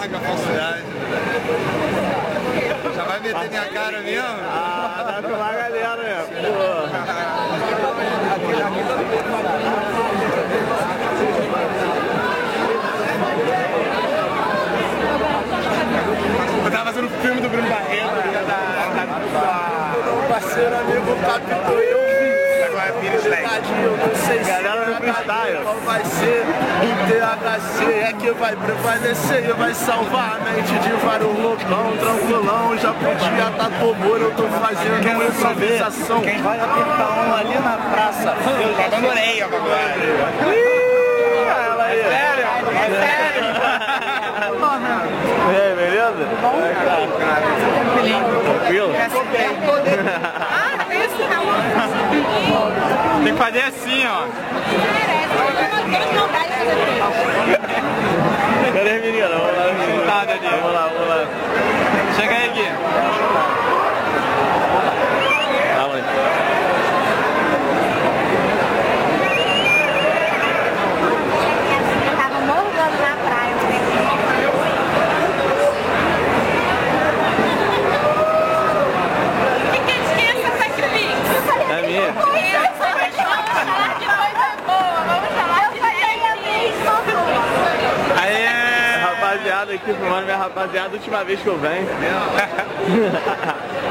com a falsidade. Já vai meter minha cara mesmo? Ah, dá pra filmar a galera, né? Eu tava fazendo o filme do Bruno Barreto, O parceiro amigo captou e eu vi. agora é Pires Leite. Eu não sei se Galera no freestyle. qual vai ser o THC é que vai prevalecer e vai salvar a mente de vários loucão, tranquilão. Já podia estar tomando, eu tô fazendo uma improvisação. Quem vai apertar um ali na praça? Eu já abandonei a faculdade. Ela aí. É sério? E aí, beleza? Tranquilo? Tem que fazer assim, ó. Cadê as meninas? Vamos lá, Sentada ali. Vamos lá. Chega aí, Gui. Calma aí. Tava morgando na praia. Quem é essa sacrifício? É minha. Rapaziada aqui filmando minha rapaziada, última vez que eu venho.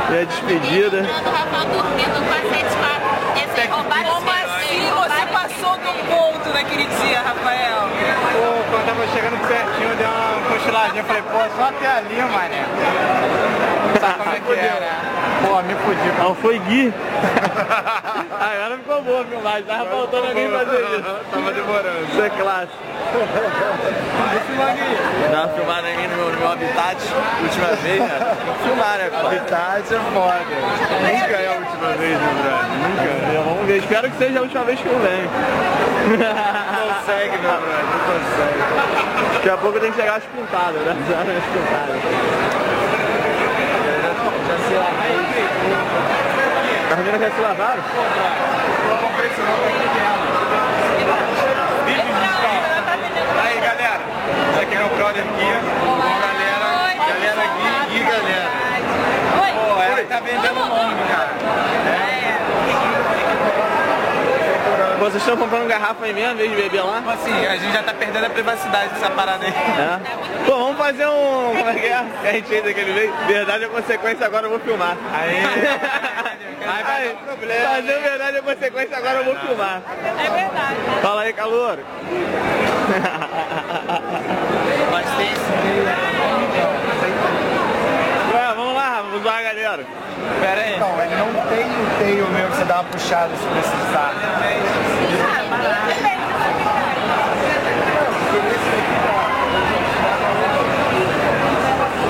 Minha despedida. O Rafael dormindo no passeio de Como assim você passou do ponto naquele dia, Rafael? Pô, quando eu tava chegando pertinho, deu uma cochiladinha. Falei, pô, só até ali, mané. Sabe como é que é, né? Pô, me fudi. Não, foi Gui. Agora ficou boa a filmagem, tava faltando alguém fazer isso. Tava demorando. Isso é clássico. Dá uma filmada aí no meu habitat, última vez, né? Tem que filmar, né, pô? Habitat é foda. Nunca é a última vez, meu brother. Nunca. Vamos ver, espero que seja a última vez que eu venho. Não consegue, meu brother. Não consegue. Daqui a pouco eu tenho que chegar às pintadas, né? Às pintadas. Já se lava aí. As meninas já se lavaram? Eu comprei esse nome aqui dela. Aí, galera. Esse aqui é meu brother aqui. Bom, galera. Galera aqui. Galera. Pô, ela tá vendendo nome, cara. Vocês estão comprando garrafa aí mesmo, em vez de beber lá? Tipo assim, a gente já tá perdendo a privacidade dessa parada aí. É. Pô, vamos fazer um... Como é que é? Que a gente fez aquele vez? Verdade ou consequência, agora eu vou filmar. Aí vai dar problema. Fazer verdade ou consequência, agora eu vou filmar. É verdade. Fala aí, calor. Mas tem Ué, vamos lá, vamos zoar a galera. Pera aí. Não, ele não tem o tail mesmo, você dá uma puxada se precisar.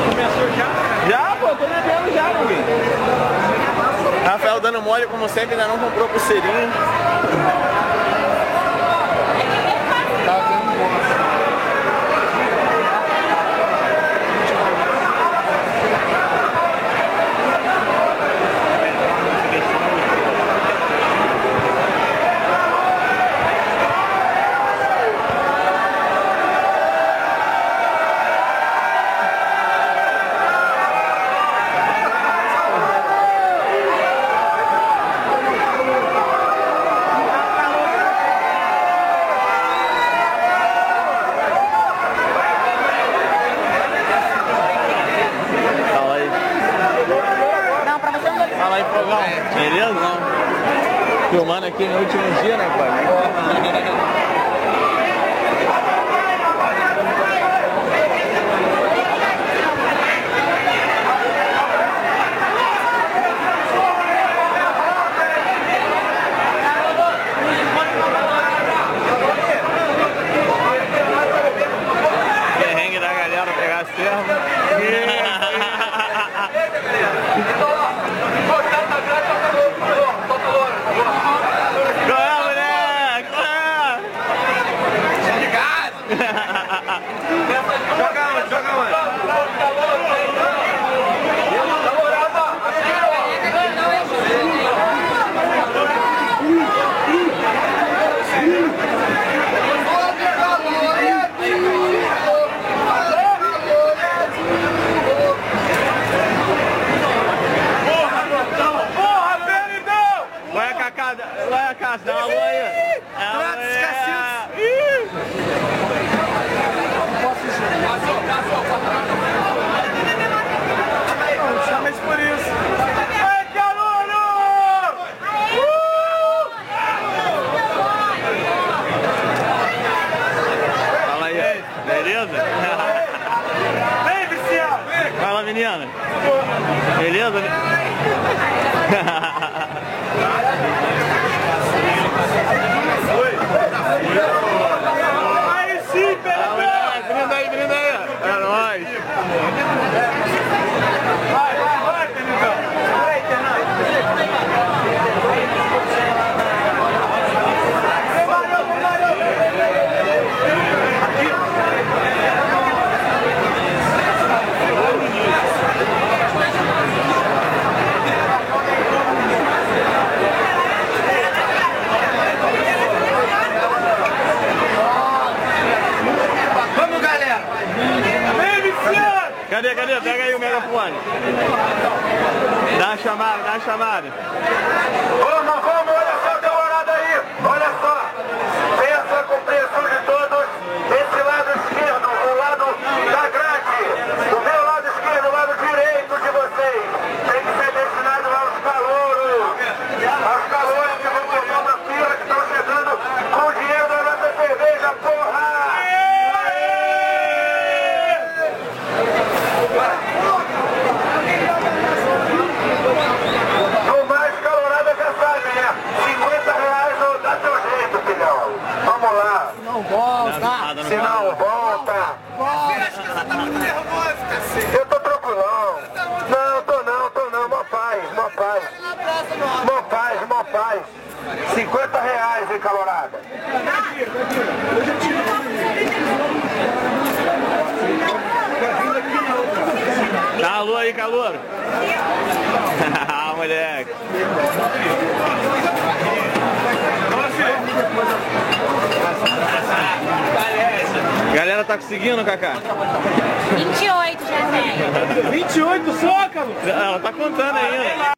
Começou já? Já, pô, tô bebendo já, meu. Rafael dando mole, como sempre, ainda não comprou pulseirinha. Tá vendo bom. Beleza? Não. Filmando aqui no último dia, né, pai? Perrengue da galera pegar serva. Joga onde? menina? Beleza? Aí sim, pelo menos! Brinda aí! É nóis! Vai, Tenentão! Vamos, galera! Vem, viciado! Cadê? Pega aí o megafone. Dá uma chamada. Vamos, olha só, camarada aí! Olha só! Peça a compreensão de todos. Esse lado esquerdo, o lado da grade. Do meu lado esquerdo, o lado direito de vocês. Tem que ser destinado aos calouros. Aos calouros que vão formando a fila, que estão chegando com o dinheiro da nossa cerveja, porra! O mais calorado já sabe, né? R$50 não dá teu jeito, filhão. Vamos lá. Não volta. Se não volta. Acho que você tá muito nervoso, cacete. Eu tô tranquilão. Não, tô não. Mó paz. R$50, hein, calorada. Dá alô aí, calor. Moleque. Galera tá conseguindo, Cacá? 28 já tem. 28 só, cara. Ela tá contando ainda.